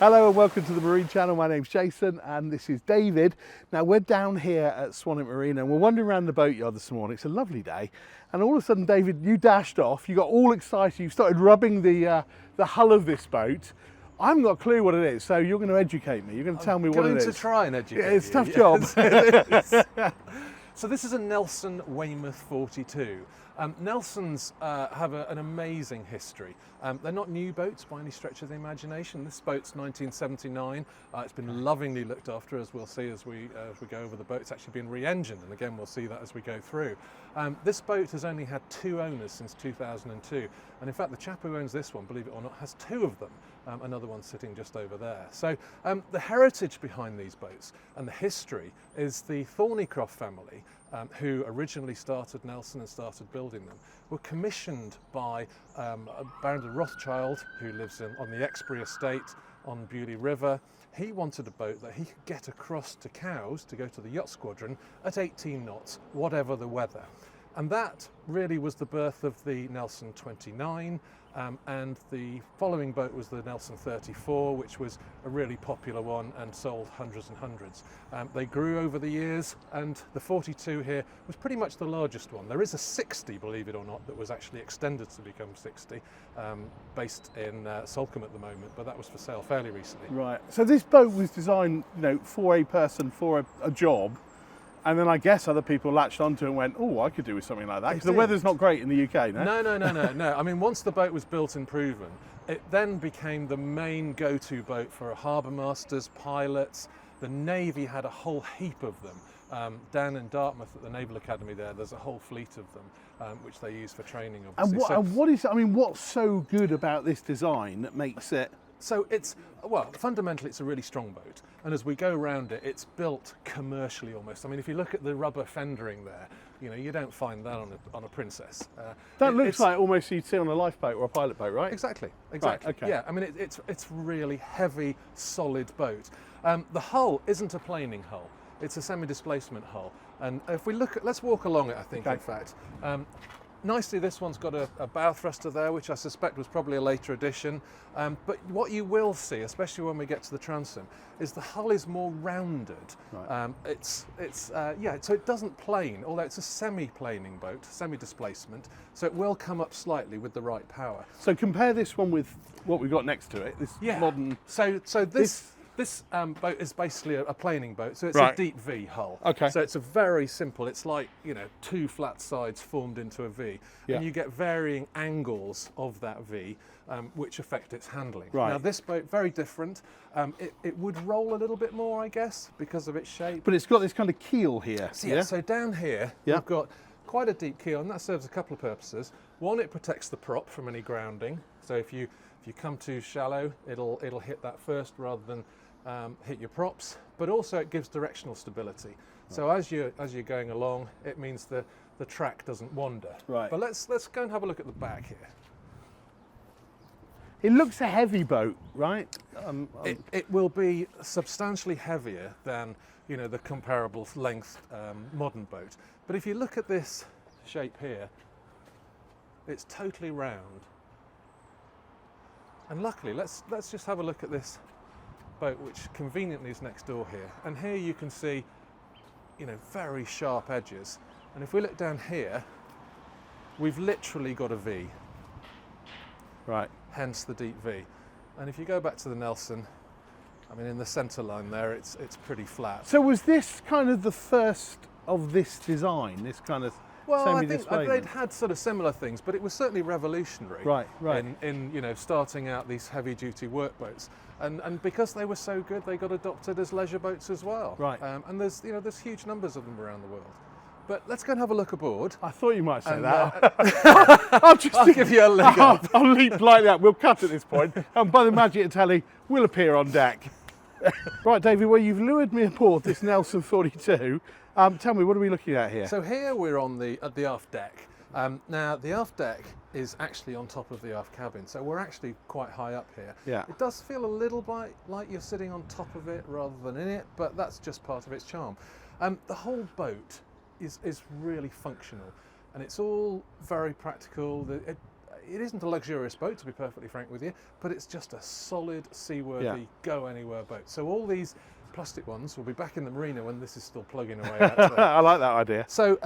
Hello and welcome to the Marine Channel. My name's Jason and this is David. Now we're down here at Swanwick Marine and we're wandering around the boatyard this morning. It's a lovely day, and all of a sudden, David, you dashed off. You got all excited. You started rubbing the hull of this boat. I haven't got a clue what it is, so you're going to educate me. You're going to tell me what it is. I'm going to try and educate you. It's a tough job. So this is a Nelson Weymouth 42. Nelsons have an amazing history. They're not new boats by any stretch of the imagination. This boat's 1979. It's been lovingly looked after, as we'll see as we go over the boat. It's actually been re-engined, and again we'll see that as we go through. This boat has only had 2 owners since 2002, and in fact the chap who owns this one, believe it or not, has 2 of them. Another one sitting just over there. So the heritage behind these boats and the history is the Thornycroft family, who originally started Nelson and started building them, were commissioned by Baron de Rothschild, who lives on the Exbury estate on Beaulieu River. He wanted a boat that he could get across to Cowes to go to the yacht squadron at 18 knots, whatever the weather. And that really was the birth of the Nelson 29, and the following boat was the Nelson 34, which was a really popular one and sold hundreds and hundreds. They grew over the years, and the 42 here was pretty much the largest one. There is a 60, believe it or not, that was actually extended to become 60, based in Salcombe at the moment, but that was for sale fairly recently. Right, so this boat was designed, for a person, for a job. And then I guess other people latched onto it and went, oh, I could do with something like that. Because the weather's not great in the UK, no? No. I mean, once the boat was built and proven, it then became the main go-to boat for harbour masters, pilots. The Navy had a whole heap of them. Down in Dartmouth at the Naval Academy there's a whole fleet of them, which they use for training, obviously. And what's so good about this design that makes it? So fundamentally it's a really strong boat, and as we go around it, it's built commercially almost. I mean, if you look at the rubber fendering there, you don't find that on a Princess. That looks like almost you'd see on a lifeboat or a pilot boat, right? Exactly. Right, okay. Yeah, I mean, it's really heavy, solid boat. The hull isn't a planing hull. It's a semi-displacement hull. And if we let's walk along it, I think, okay. In fact. Nicely, this one's got a bow thruster there, which I suspect was probably a later addition. But what you will see, especially when we get to the transom, is the hull is more rounded. Right. So it doesn't plane, although it's a semi-planing boat, semi-displacement, so it will come up slightly with the right power. So compare this one with what we've got next to it, this modern... So this boat is basically a planing boat, so it's right. a deep V hull. Okay. So it's a very simple, it's like, 2 flat sides formed into a V. Yeah. And you get varying angles of that V, which affect its handling. Right. Now this boat, very different. It would roll a little bit more, I guess, because of its shape. But it's got this kind of keel here. So down here, we've got quite a deep keel, and that serves a couple of purposes. One, it protects the prop from any grounding. So if you come too shallow, it'll hit that first rather than hit your props, but also it gives directional stability. So as you're going along, it means the track doesn't wander. Right. But let's go and have a look at the back here. It looks a heavy boat, right? It will be substantially heavier than the comparable length modern boat. But if you look at this shape here, it's totally round. And luckily, let's just have a look at this boat, which conveniently is next door here, and here you can see very sharp edges, and if we look down here, we've literally got a V, right, hence the deep V. And if you go back to the Nelson, I mean, in the center line there, it's pretty flat. So was this kind of the first of this design, this kind of I think they'd had sort of similar things, but it was certainly revolutionary. Right. In starting out these heavy-duty workboats, and because they were so good, they got adopted as leisure boats as well. Right. And there's huge numbers of them around the world. But let's go and have a look aboard. I thought you might say that. I'll give you a leg up. I'll leap like that. We'll cut at this point, and by the magic of telly, we'll appear on deck. Right, David, well, you've lured me aboard this Nelson 42. Tell me, what are we looking at here? So here we're on at the aft deck. Now, the aft deck is actually on top of the aft cabin, so we're actually quite high up here. Yeah. It does feel a little bit like you're sitting on top of it rather than in it, but that's just part of its charm. The whole boat is really functional, and it's all very practical. it isn't a luxurious boat, to be perfectly frank with you, but it's just a solid, seaworthy, go-anywhere boat. So all these plastic ones will be back in the marina when this is still plugging away out there. I like that idea. So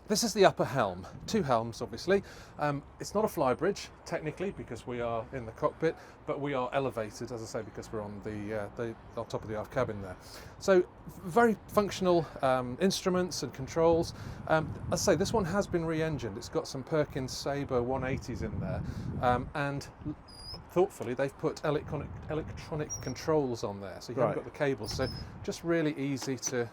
this is the upper helm, 2 helms obviously. It's not a flybridge technically because we are in the cockpit, but we are elevated, as I say, because we're on on top of the aft cabin there. So very functional instruments and controls. As I say, this one has been re-engined. It's got some Perkins Sabre 180s in there, and thoughtfully they've put electronic controls on there, so you haven't got the cables, so just really easy to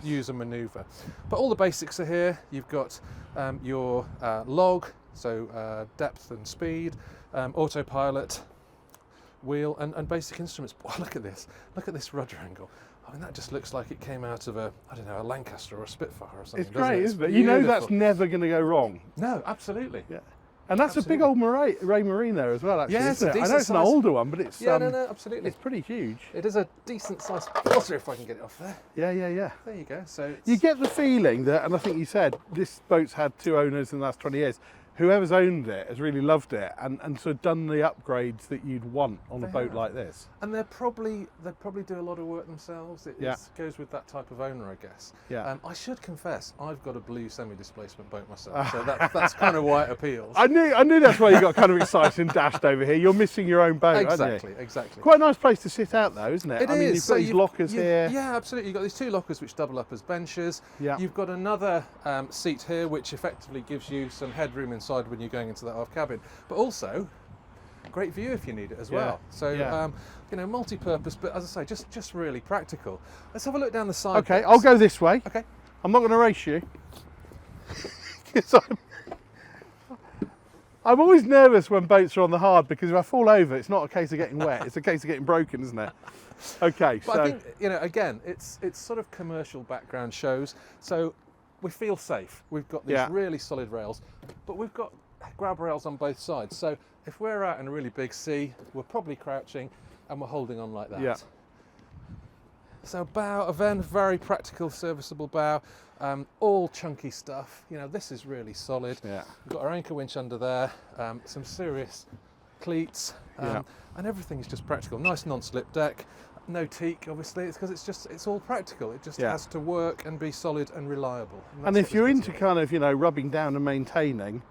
use and manoeuvre. But all the basics are here. You've got your log, so depth and speed, autopilot, wheel, and basic instruments. Boy, look at this rudder angle. I mean, that just looks like it came out of a Lancaster or a Spitfire or something. It's great, isn't it? You know that's never going to go wrong. No, absolutely. Yeah. And that's a big old Ray Marine there as well, actually. Yeah, isn't it? I know it's an older one, but it's no, absolutely. It's pretty huge. It is a decent sized water, if I can get it off there. Yeah. There you go. So you get the feeling that, and I think you said this boat's had 2 owners in the last 20 years. Whoever's owned it has really loved it and sort of done the upgrades that you'd want on a boat like this. And they probably do a lot of work themselves. It goes with that type of owner, I guess. Yeah. I should confess, I've got a blue semi-displacement boat myself, so that's kind of why it appeals. I knew that's why you got kind of excited and dashed over here. You're missing your own boat, aren't you? Exactly. Quite a nice place to sit out though, isn't it? It is. Mean, you've got these lockers here. Yeah, absolutely. You've got these 2 lockers which double up as benches. Yeah. You've got another seat here which effectively gives you some headroom inside when you're going into that aft cabin, but also great view if you need it as well. So multi-purpose, but as I say, just really practical. Let's have a look down the side. Okay, I'll go this way. Okay. I'm not going to race you. I'm always nervous when boats are on the hard because if I fall over, it's not a case of getting wet, it's a case of getting broken, isn't it? Okay, but I think, again, it's sort of commercial background shows, so we feel safe. We've got these really solid rails, but we've got grab rails on both sides. So if we're out in a really big sea, we're probably crouching and we're holding on like that. Yeah. So bow, a very practical, serviceable bow, all chunky stuff. This is really solid. Yeah. We've got our anchor winch under there, some serious cleats, and everything is just practical. Nice non-slip deck. No teak, obviously. It's because it's all practical. It just has to work and be solid and reliable. And if you're into kind of rubbing down and maintaining,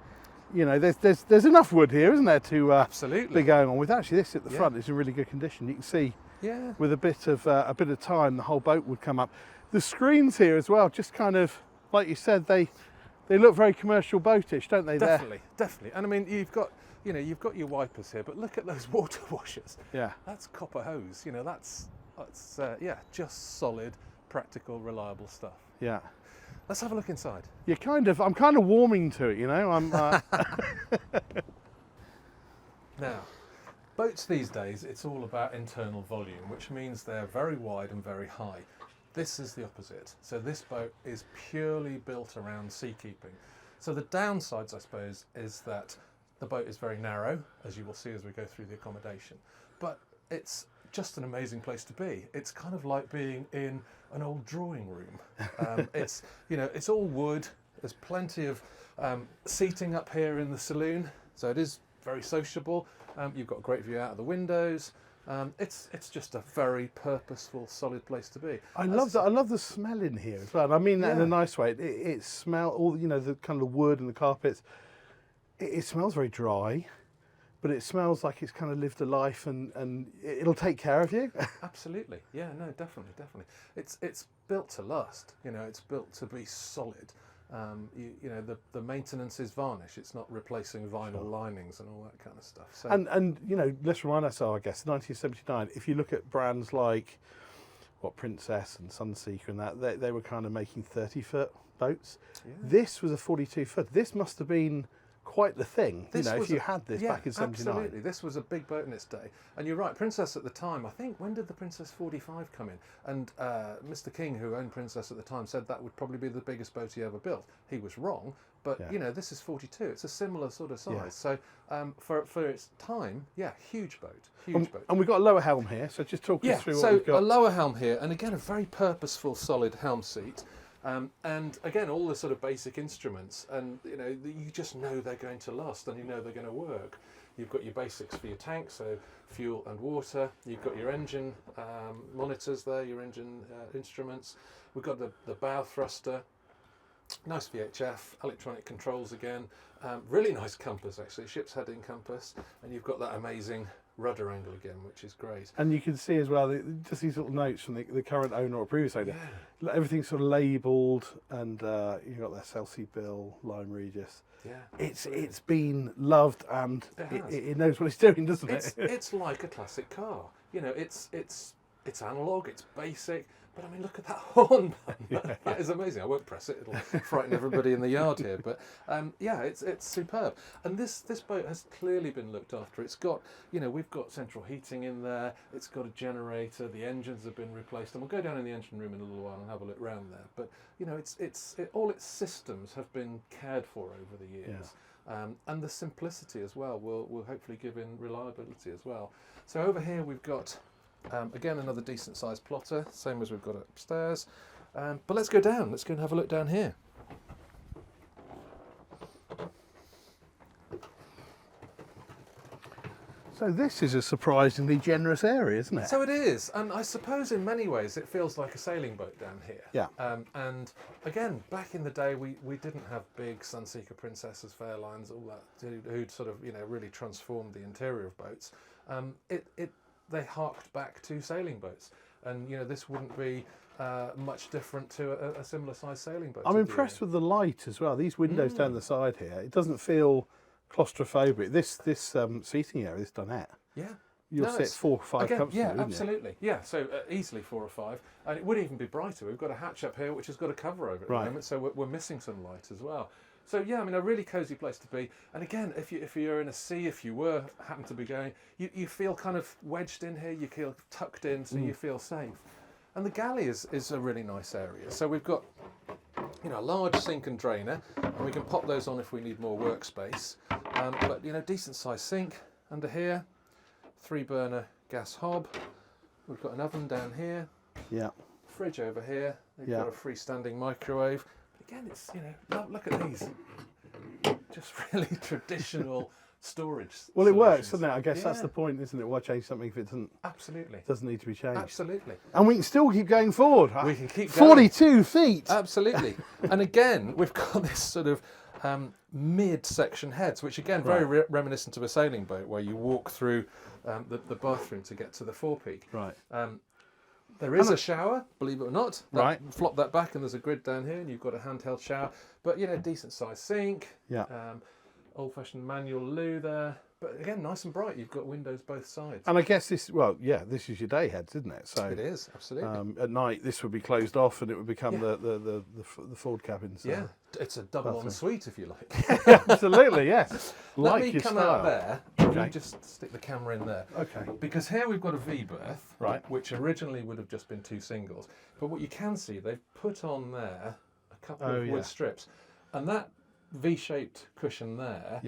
there's enough wood here, isn't there, to absolutely be going on with. Actually, this at the front is in really good condition. You can see with a bit of time, the whole boat would come up. The screens here as well, just kind of like you said, they look very commercial boatish, don't they? Definitely. And I mean, you've got your wipers here, but look at those water washers. Yeah. That's copper hose. That's just solid, practical, reliable stuff. Yeah. Let's have a look inside. I'm kind of warming to it, I'm. Now, boats these days, it's all about internal volume, which means they're very wide and very high. This is the opposite. So this boat is purely built around seakeeping. So the downsides, I suppose, is that the boat is very narrow, as you will see as we go through the accommodation. But it's just an amazing place to be. It's kind of like being in an old drawing room. It's all wood. There's plenty of seating up here in the saloon, so it is very sociable. You've got a great view out of the windows. It's just a very purposeful, solid place to be. I love the smell in here as well. And I mean that in a nice way. It smells all the kind of wood and the carpets. It smells very dry, but it smells like it's kind of lived a life and it'll take care of you. Absolutely, yeah, no, definitely. It's built to last. It's built to be solid. The maintenance is varnish. It's not replacing vinyl linings and all that kind of stuff. So. And let's remind ourselves, I guess, 1979. If you look at brands like Princess and Sunseeker and that, they were kind of making 30-foot boats. Yeah. This was a 42-foot. This must have been quite the thing, if you had this back in 79. Absolutely, this was a big boat in its day. And you're right, Princess at the time, I think, when did the Princess 45 come in? And Mr. King, who owned Princess at the time, said that would probably be the biggest boat he ever built. He was wrong, but this is 42. It's a similar sort of size. Yeah. So for its time, huge boat. And we've got a lower helm here, so just talk us through what we've got. A lower helm here, and again, a very purposeful, solid helm seat. And again, all the sort of basic instruments, and you know, you just know they're going to last, and you know they're going to work. You've got your basics for your tank, so fuel and water. You've got your engine monitors there, your engine instruments. We've got the bow thruster, nice VHF, electronic controls again. Really nice compass actually, ship's heading compass, and you've got that amazing rudder angle again, which is great. And you can see as well, just these little notes from the current owner or previous owner. Yeah. Everything's sort of labelled, and you've got the SLC bill, Lime Regis. Yeah, it's been loved, and it knows what it's doing, doesn't it? It's like a classic car. You know, it's analog, it's basic. But I mean, look at that horn. That is amazing. I won't press it; it'll frighten everybody in the yard here. But yeah, it's superb. And this boat has clearly been looked after. It's got, you know, we've got central heating in there. It's got a generator. The engines have been replaced, and we'll go down in the engine room in a little while and have a look round there. But you know, all its systems have been cared for over the years. Yeah. And the simplicity as well will hopefully give in reliability as well. So over here we've got. Again, another decent sized plotter, same as we've got upstairs. But let's go down, let's go and have a look down here. So this is a surprisingly generous area, isn't it? So it is, and I suppose in many ways it feels like a sailing boat down here. Yeah. And again, back in the day we didn't have big Sunseeker Princesses, Fairlines, all that, who'd sort of, you know, really transformed the interior of boats. They harked back to sailing boats, and you know, this wouldn't be much different to a similar sized sailing boat. I'm impressed with the light as well. These windows down the side here, it doesn't feel claustrophobic. This seating area, this dinette. Yeah. You'll sit 4 or 5 comfortably. Yeah, absolutely. Yeah, so easily 4 or 5, and it would even be brighter. We've got a hatch up here which has got a cover over it at the moment, so we're missing some light as well. So yeah, I mean, a really cosy place to be. And again, if you're in a sea, if you happen to be going, you feel kind of wedged in here. You feel tucked in, so you feel safe. And the galley is a really nice area. So we've got, you know, a large sink and drainer, and we can pop those on if we need more workspace. But you know, decent sized sink under here, 3-burner gas hob. We've got an oven down here. Yeah. Fridge over here. We've got a freestanding microwave. Again, it's, you know, look at these, just really traditional storage. Well, it works, doesn't it? I guess that's the point, isn't it? Why change something if it doesn't need to be changed? Absolutely. And we can still keep going forward. We can keep going. 42 feet. Absolutely. And again, we've got this sort of mid-section heads, which again, very reminiscent of a sailing boat, where you walk through the bathroom to get to the forepeak. Right. There is a shower, believe it or not. Flop that back and there's a grid down here and you've got a handheld shower. But, you know, decent sized sink. Yeah. Old-fashioned manual loo there. But again, nice and bright. You've got windows both sides. And I guess this is your day heads, isn't it? So it is, absolutely. At night, this would be closed off and it would become the forward cabin. So. Yeah, it's a double ensuite if you like. Absolutely, yes. Let me come out there. You just stick the camera in there. Okay. Because here we've got a V berth, which originally would have just been 2 singles. But what you can see, they've put on there a couple of wood strips, and that V-shaped cushion there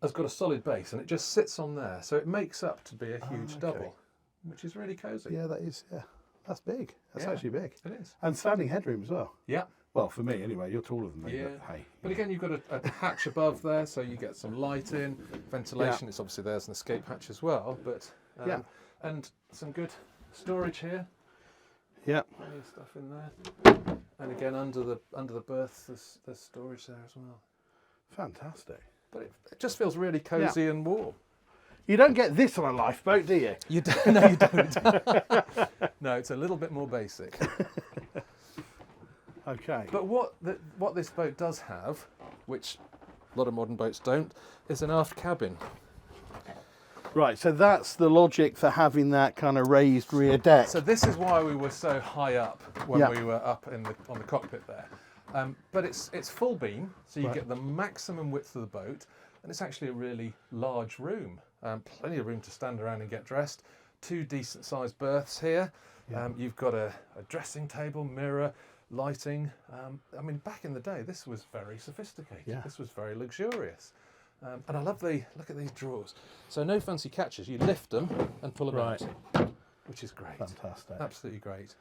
has got a solid base, and it just sits on there, so it makes up to be a huge double, which is really cosy. Yeah, that is. Yeah, that's big. That's actually big. It is. And standing headroom as well. Yeah. Well, for me anyway. You're taller than me. Yeah. But, hey, but again, you've got a hatch above there, so you get some light in, ventilation. It's obviously there's an escape hatch as well, but and some good storage here. Yeah. Plenty of stuff in there. And again, under the berth, there's storage there as well. Fantastic. But it just feels really cosy and warm. You don't get this on a lifeboat, do you? You don't. No, you don't. No, it's a little bit more basic. Okay. But what this boat does have, which a lot of modern boats don't, is an aft cabin. Right, so that's the logic for having that kind of raised rear deck. So this is why we were so high up when we were up on the cockpit there. But it's full beam, so you get the maximum width of the boat, and it's actually a really large room. Plenty of room to stand around and get dressed. 2 decent sized berths here. You've got a dressing table, mirror, lighting. I mean, back in the day, this was very sophisticated. Yeah. This was very luxurious. And I love look at these drawers. So no fancy catches. You lift them and pull them out, which is great. Fantastic. Absolutely great.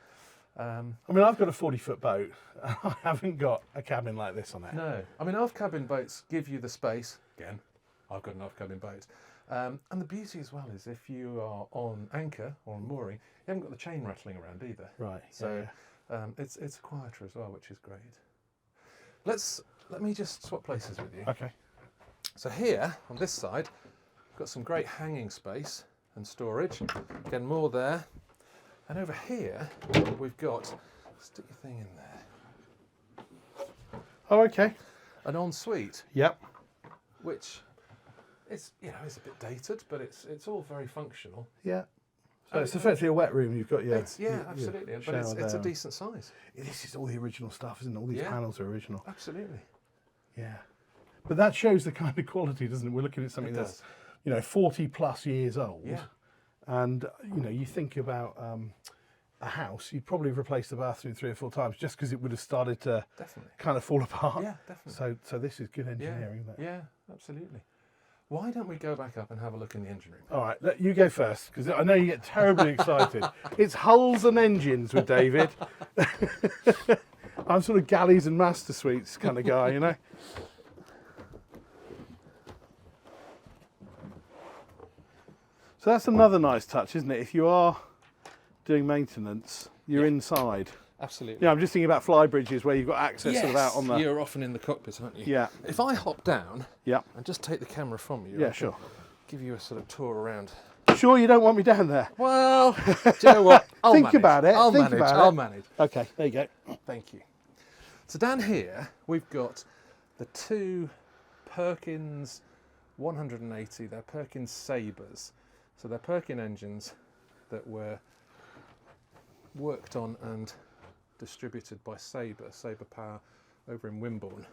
I mean, I've got a 40-foot boat. I haven't got a cabin like this on it. No, I mean, aft cabin boats give you the space. Again, I've got an aft cabin boat. And the beauty as well is if you are on anchor or on mooring, you haven't got the chain rattling around either. Right. So it's quieter as well, which is great. Let me just swap places with you. Okay. So here on this side, we've got some great hanging space and storage. Again, more there. And over here, we've got, stick your thing in there, Oh, okay. an ensuite, Yep. which is, is a bit dated, but it's all very functional. Yeah. So it's effectively a wet room. You've got your Absolutely. But it's a decent size. This is all the original stuff, isn't it? All these panels are original. Absolutely. Yeah. But that shows the kind of quality, doesn't it? We're looking at something that's, 40 plus years old. Yeah. And, you think about a house, you'd probably have replaced the bathroom 3 or 4 times just because it would have started to kind of fall apart. Yeah, definitely. So this is good engineering. Isn't it? Yeah, absolutely. Why don't we go back up and have a look in the engine room? All right, you go first because I know you get terribly excited. It's hulls and engines with David. I'm sort of galleys and master suites kind of guy, So that's another nice touch, isn't it? If you are doing maintenance, you're inside. Absolutely. Yeah, I'm just thinking about fly bridges where you've got access sort of out on the... You're often in the cockpit, aren't you? Yeah. If I hop down Yeah. and just take the camera from you, Yeah, sure. give you a sort of tour around. Sure you don't want me down there? Well, do you know what? I'll Think manage. about it. I'll Think manage. about I'll it. manage. Okay, there you go. Thank you. So down here, we've got the 2 Perkins 180. They're Perkins Sabres. So they're Perkin engines that were worked on and distributed by Sabre Power over in Wimborne.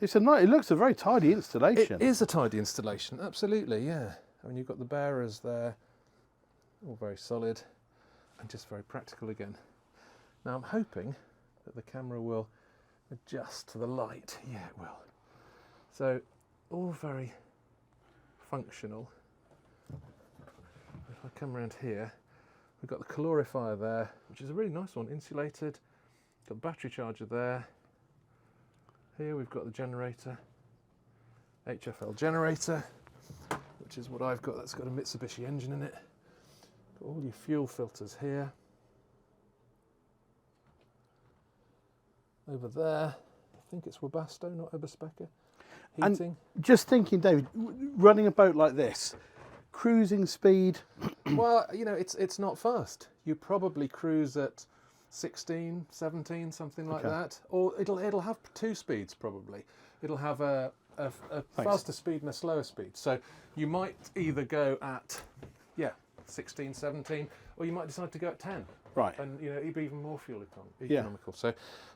It looks a very tidy installation. It is a tidy installation, absolutely, yeah. I mean, you've got the bearers there, all very solid and just very practical again. Now I'm hoping that the camera will adjust to the light. Yeah, it will. So all very functional. If I come around here, we've got the calorifier there, which is a really nice one, insulated. Got the battery charger there. Here we've got the generator, HFL generator, which is what I've got. That's got a Mitsubishi engine in it. Got all your fuel filters here. Over there, I think it's Webasto, not Eberspecker. Heating. And just thinking, David, running a boat like this, cruising speed. Well, it's not fast. You probably cruise at 16, 17, something like that. Or it'll have 2 speeds probably. It'll have a faster speed and a slower speed. So you might either go at 16, 17, or you might decide to go at 10. Right. And it'd be even more fuel economical. So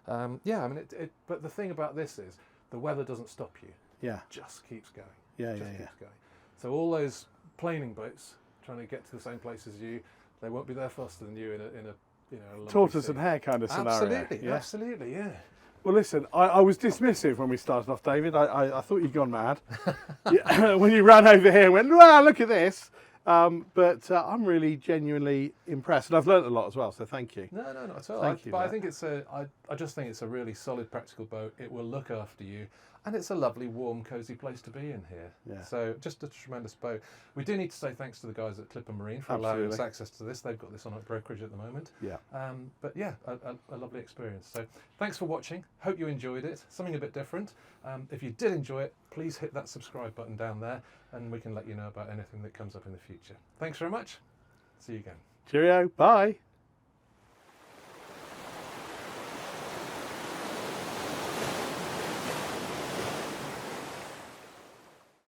I mean, but the thing about this is the weather doesn't stop you. Yeah. It just keeps going. Keeps going. So all those planing boats trying to get to the same place as you, they won't be there faster than you in a tortoise and hare kind of scenario. Absolutely, yeah. Well, listen, I was dismissive when we started off, David. I thought you'd gone mad when you ran over here and went, wow, look at this. But I'm really genuinely impressed, and I've learnt a lot as well. So thank you. No, not at all. Thank you. But I think I just think it's a really solid, practical boat. It will look after you, and it's a lovely, warm, cosy place to be in here. Yeah. So just a tremendous boat. We do need to say thanks to the guys at Clipper Marine for allowing us access to this. They've got this on at brokerage at the moment. Yeah. But yeah, a lovely experience. So thanks for watching. Hope you enjoyed it. Something a bit different. If you did enjoy it, please hit that subscribe button down there, and we can let you know about anything that comes up in the future. Thanks very much. See you again. Cheerio. Bye.